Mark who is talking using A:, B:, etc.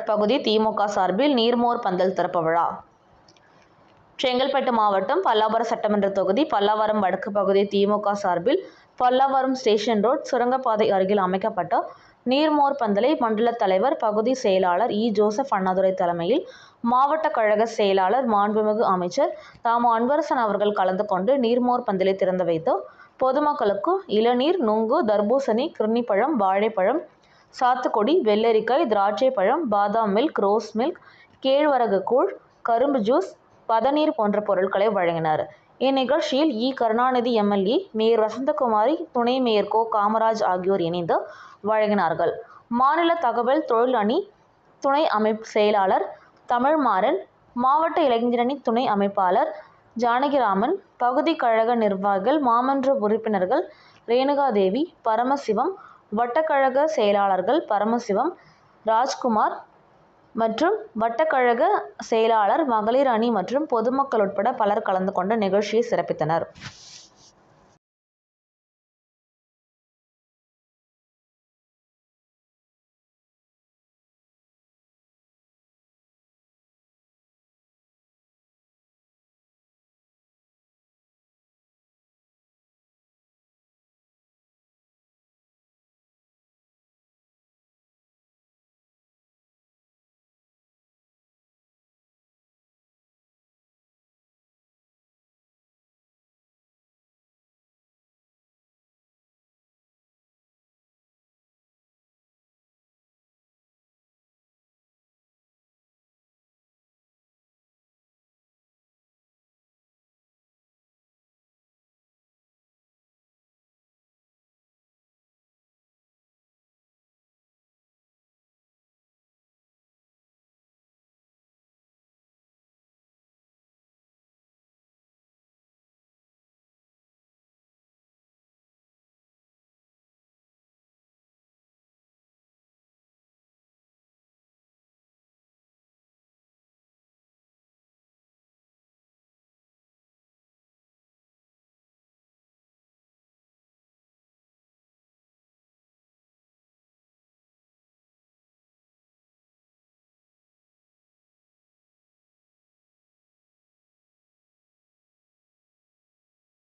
A: பகுதி திமுக சார்பில் நீர்மோர் பந்தல் திறப்பு விழா. செங்கல்பட்டு மாவட்டம் பல்லாவரம் சட்டமன்ற தொகுதி பல்லாவரம் வடக்கு பகுதி திமுக சார்பில் பல்லாவரம் ஸ்டேஷன் ரோட் சுரங்கப்பாதை அருகில் அமைக்கப்பட்ட நீர்மோர் பந்தலை மண்டல தலைவர், பகுதி செயலாளர் இ. ஜோசப் அண்ணாதுரை தலைமையில் மாவட்ட கழக செயலாளர், மாண்புமிகு அமைச்சர் தாமு அன்பரசன் அவர்கள் கலந்து கொண்டு நீர்மோர் பந்தலை திறந்து வைத்து பொதுமக்களுக்கு இளநீர், நுங்கு, தர்பூசணி, கிர்ணிப்பழம், வாழைப்பழம், சாத்துக்குடி, வெள்ளரிக்காய், திராட்சை பழம், பாதாம் மில்க், ரோஸ் மில்க், கேழ்வரகு கூழ், கரும்பு ஜூஸ், பதநீர் போன்ற பொருட்களை வழங்கினார். இந்நிகழ்ச்சியில் இ. கருணாநிதி எம்.எல்.ஏ., மேயர் வசந்தகுமாரி, துணை மேயர் கோ. காமராஜ் ஆகியோர் இணைந்து வழங்கினார்கள். மாநில தகவல் தொழில் அணி துணை அமைப்பு செயலாளர் தமிழ்மாறன், மாவட்ட இளைஞரணி துணை அமைப்பாளர் ஜானகிராமன், பகுதி கழக நிர்வாகிகள், மாமன்ற உறுப்பினர்கள் ரேணுகாதேவி, பரமசிவம், வட்டக்கழக செயலாளர்கள் பரமசிவம், ராஜ்குமார் மற்றும் வட்டக்கழக செயலாளர், மகளிர் அணி மற்றும் பொதுமக்கள் உட்பட பலர் கலந்து கொண்டு நிகழ்ச்சியை சிறப்பித்தனர்.